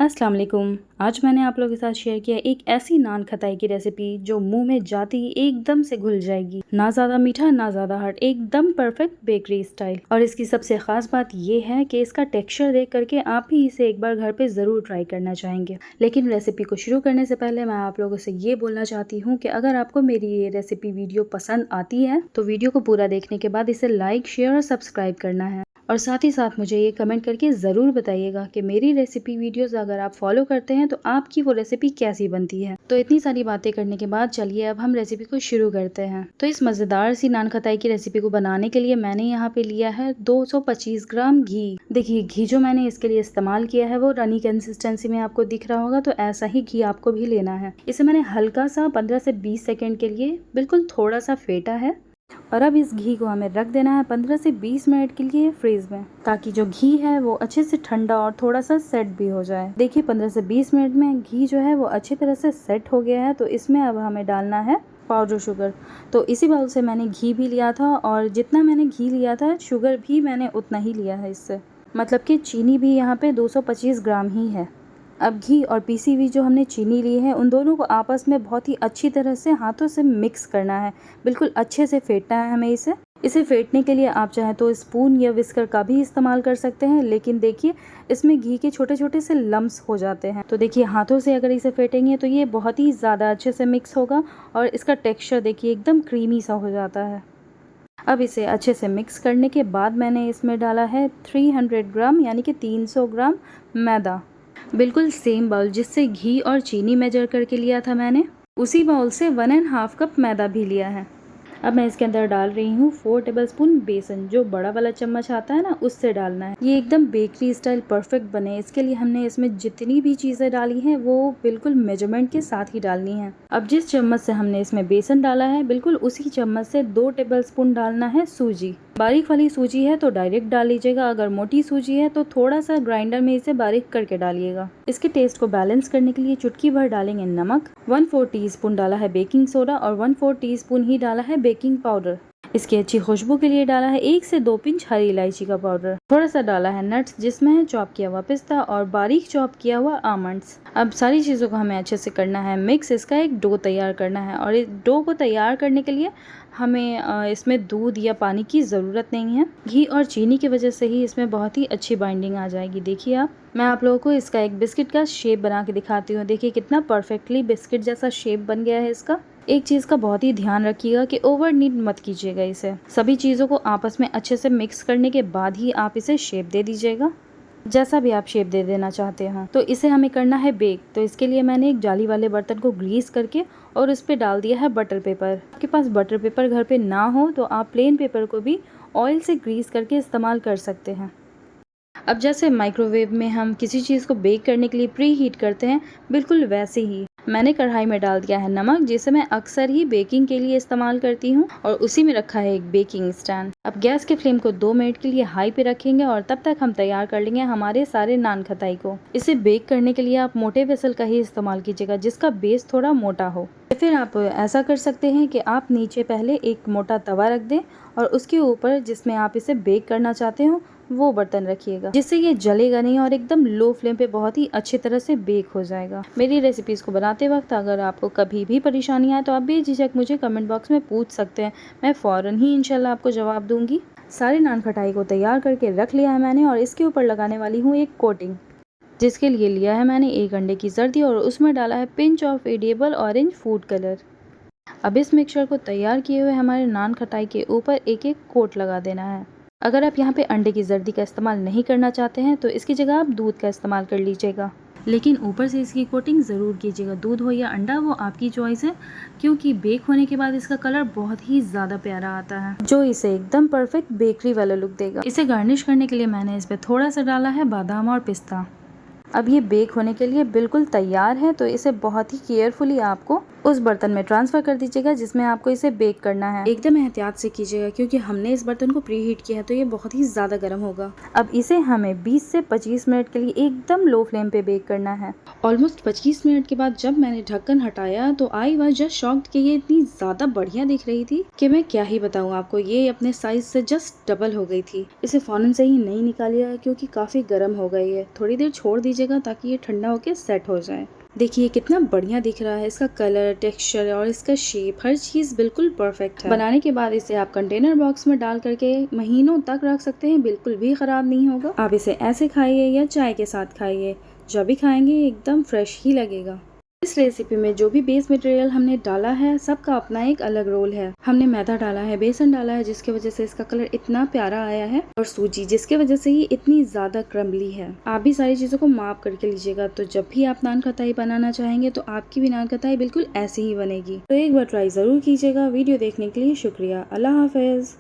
अस्सलाम वालेकुम। आज मैंने आप लोगों के साथ शेयर किया एक ऐसी नान खटाई की रेसिपी जो मुंह में जाती ही एकदम से घुल जाएगी। ना ज़्यादा मीठा ना ज़्यादा हार्ड, एकदम परफेक्ट बेकरी स्टाइल। और इसकी सबसे ख़ास बात ये है कि इसका टेक्सचर देख करके आप भी इसे एक बार घर पे ज़रूर ट्राई करना चाहेंगे। लेकिन रेसिपी को शुरू करने से पहले मैं आप लोगों से ये बोलना चाहती हूँ कि अगर आपको मेरी ये रेसिपी वीडियो पसंद आती है तो वीडियो को पूरा देखने के बाद इसे लाइक, शेयर और सब्सक्राइब करना है। और साथ ही साथ मुझे ये कमेंट करके ज़रूर बताइएगा कि मेरी रेसिपी वीडियोस अगर आप फॉलो करते हैं तो आपकी वो रेसिपी कैसी बनती है। तो इतनी सारी बातें करने के बाद चलिए अब हम रेसिपी को शुरू करते हैं। तो इस मज़ेदार सी नान खटाई की रेसिपी को बनाने के लिए मैंने यहाँ पे लिया है 225 ग्राम घी। देखिए घी जो मैंने इसके लिए इस्तेमाल किया है वो रनी कंसिस्टेंसी में आपको दिख रहा होगा, तो ऐसा ही घी आपको भी लेना है। इसे मैंने हल्का सा 15 से 20 सेकेंड के लिए बिल्कुल थोड़ा सा फेंटा है और अब इस घी को हमें रख देना है 15 से 20 मिनट के लिए फ्रीज में, ताकि जो घी है वो अच्छे से ठंडा और थोड़ा सा सेट भी हो जाए। देखिए 15 से 20 मिनट में घी जो है वो अच्छी तरह से सेट हो गया है। तो इसमें अब हमें डालना है पाउडर शुगर। तो इसी बाउल से मैंने घी भी लिया था और जितना मैंने घी लिया था शुगर भी मैंने उतना ही लिया है इससे, मतलब कि चीनी भी यहाँ पे 225 ग्राम ही है। अब घी और पीसी हुई जो हमने चीनी ली है उन दोनों को आपस में बहुत ही अच्छी तरह से हाथों से मिक्स करना है, बिल्कुल अच्छे से फेंटना है हमें इसे फेंटने के लिए आप चाहें तो स्पून या विस्कर का भी इस्तेमाल कर सकते हैं, लेकिन देखिए इसमें घी के छोटे छोटे से लम्स हो जाते हैं। तो देखिए हाथों से अगर इसे फेंटेंगे तो ये बहुत ही ज़्यादा अच्छे से मिक्स होगा और इसका टेक्स्चर देखिए एकदम क्रीमी सा हो जाता है। अब इसे अच्छे से मिक्स करने के बाद मैंने इसमें डाला है 300 ग्राम यानी कि 300 ग्राम मैदा। बिल्कुल सेम बाउल जिससे घी और चीनी मेजर करके लिया था मैंने, उसी बाउल से 1.5 कप मैदा भी लिया है। अब मैं इसके अंदर डाल रही हूँ 4 टेबलस्पून बेसन, जो बड़ा वाला चम्मच आता है ना उससे डालना है। ये एकदम बेकरी स्टाइल परफेक्ट बने इसके लिए हमने इसमें जितनी भी चीज़ें डाली हैं वो बिल्कुल मेजरमेंट के साथ ही डालनी है। अब जिस चम्मच से हमने इसमें बेसन डाला है बिल्कुल उसी चम्मच से 2 टेबलस्पून डालना है सूजी। बारीक वाली सूजी है तो डायरेक्ट डाल लीजिएगा, अगर मोटी सूजी है तो थोड़ा सा ग्राइंडर में इसे बारीक करके डालिएगा। इसके टेस्ट को बैलेंस करने के लिए चुटकी भर डालेंगे नमक, 1/4 टीस्पून डाला है बेकिंग सोडा और 1/4 टीस्पून ही डाला है बेकिंग पाउडर। इसकी अच्छी खुशबू के लिए डाला है 1 से 2 पिंच हरी इलायची का पाउडर। थोड़ा सा डाला है नट्स जिसमें है चॉप किया हुआ पिस्ता और बारीक चॉप किया हुआ आमंड्स। अब सारी चीज़ों को हमें अच्छे से करना है मिक्स, इसका एक डो तैयार करना है। और इस डो को तैयार करने के लिए हमें इसमें दूध या पानी की ज़रूरत नहीं है। घी और चीनी की वजह से ही इसमें बहुत ही अच्छी बाइंडिंग आ जाएगी। देखिए मैं आप लोगों को इसका एक बिस्किट का शेप बना के दिखाती हूँ। देखिए कितना परफेक्टली बिस्किट जैसा शेप बन गया है इसका। एक चीज़ का बहुत ही ध्यान रखिएगा कि ओवर नीट मत कीजिएगा इसे। सभी चीज़ों को आपस में अच्छे से मिक्स करने के बाद ही आप इसे शेप दे दीजिएगा, जैसा भी आप शेप दे देना चाहते हो। तो इसे हमें करना है बेक। तो इसके लिए मैंने एक जाली वाले बर्तन को ग्रीस करके और उस पर डाल दिया है बटर पेपर। आपके पास बटर पेपर घर पे ना हो तो आप प्लेन पेपर को भी ऑयल से ग्रीस करके इस्तेमाल कर सकते हैं। अब जैसे माइक्रोवेव में हम किसी चीज़ को बेक करने के लिए प्री हीट करते हैं, बिल्कुल वैसे ही मैंने कढ़ाई में डाल दिया है नमक, जिसे मैं अक्सर ही बेकिंग के लिए इस्तेमाल करती हूँ, और उसी में रखा है एक बेकिंग स्टैंड। अब गैस के फ्लेम को 2 मिनट के लिए हाई पे रखेंगे और तब तक हम तैयार कर लेंगे हमारे सारे नान खटाई को। इसे बेक करने के लिए आप मोटे वेसल का ही इस्तेमाल कीजिएगा जिसका बेस थोड़ा मोटा हो। फिर आप ऐसा कर सकते हैं कि आप नीचे पहले एक मोटा तवा रख दें और उसके ऊपर जिसमें आप इसे बेक करना चाहते हो वो बर्तन रखिएगा, जिससे ये जलेगा नहीं और एकदम लो फ्लेम पे बहुत ही अच्छी तरह से बेक हो जाएगा। मेरी रेसिपीज़ को बनाते वक्त अगर आपको कभी भी परेशानी आए तो आप बेझिझक मुझे कमेंट बॉक्स में पूछ सकते हैं, मैं फ़ौरन ही इंशाल्लाह आपको जवाब दूंगी। सारी नान खटाई को तैयार करके रख लिया है मैंने और इसके ऊपर लगाने वाली हूँ एक कोटिंग, जिसके लिए लिया है मैंने 1 अंडे की जर्दी और उसमें डाला है pinch of edible orange food colour. अब इस मिक्सचर को तैयार किए हुए हमारे नान खटाई के ऊपर एक एक कोट लगा देना है। अगर आप यहाँ पे अंडे की जर्दी का इस्तेमाल नहीं करना चाहते हैं तो इसकी जगह आप दूध का इस्तेमाल कर लीजिएगा, लेकिन ऊपर से इसकी कोटिंग ज़रूर कीजिएगा। दूध हो या अंडा वो आपकी चॉइस है, क्योंकि बेक होने के बाद इसका कलर बहुत ही ज़्यादा प्यारा आता है जो इसे एकदम परफेक्ट बेकरी वाला लुक देगा। इसे गार्निश करने के लिए मैंने इस पर थोड़ा सा डाला है बादाम और पिस्ता। अब ये बेक होने के लिए बिल्कुल तैयार है, तो इसे बहुत ही केयरफुली आपको उस बर्तन में ट्रांसफर कर दीजिएगा जिसमें आपको इसे बेक करना है। एकदम एहतियात से कीजिएगा क्योंकि हमने इस बर्तन को प्री हीट किया है तो ये बहुत ही ज्यादा गर्म होगा। अब इसे हमें 20 से 25 मिनट के लिए एकदम लो फ्लेम पे बेक करना है। ऑलमोस्ट 25 मिनट के बाद जब मैंने ढक्कन हटाया तो आई वाज जस्ट शॉक्ड कि ये इतनी ज्यादा बढ़िया दिख रही थी कि मैं क्या ही बताऊं आपको, ये अपने साइज से जस्ट डबल हो गई थी। इसे फौरन से ही नहीं निकालिएगा क्योंकि काफी गर्म हो गई है। थोड़ी देर छोड़ दीजिएगा ताकि ये ठंडा होकर सेट हो जाए। देखिए कितना बढ़िया दिख रहा है, इसका कलर, टेक्सचर और इसका शेप, हर चीज बिल्कुल परफेक्ट है। बनाने के बाद इसे आप कंटेनर बॉक्स में डाल करके महीनों तक रख सकते हैं, बिल्कुल भी खराब नहीं होगा। आप इसे ऐसे खाइए या चाय के साथ खाइए, जब भी खाएंगे एकदम फ्रेश ही लगेगा। इस रेसिपी में जो भी बेस मटेरियल हमने डाला है सबका अपना एक अलग रोल है। हमने मैदा डाला है, बेसन डाला है जिसकी वजह से इसका कलर इतना प्यारा आया है, और सूजी जिसकी वजह से ये इतनी ज्यादा क्रम्बली है। आप भी सारी चीजों को माप करके लीजिएगा तो जब भी आप नान खताई बनाना चाहेंगे तो आपकी भी नान खताई बिल्कुल ऐसी ही बनेगी। तो एक बार ट्राई जरूर कीजिएगा। वीडियो देखने के लिए शुक्रिया। अल्लाह हाफिज।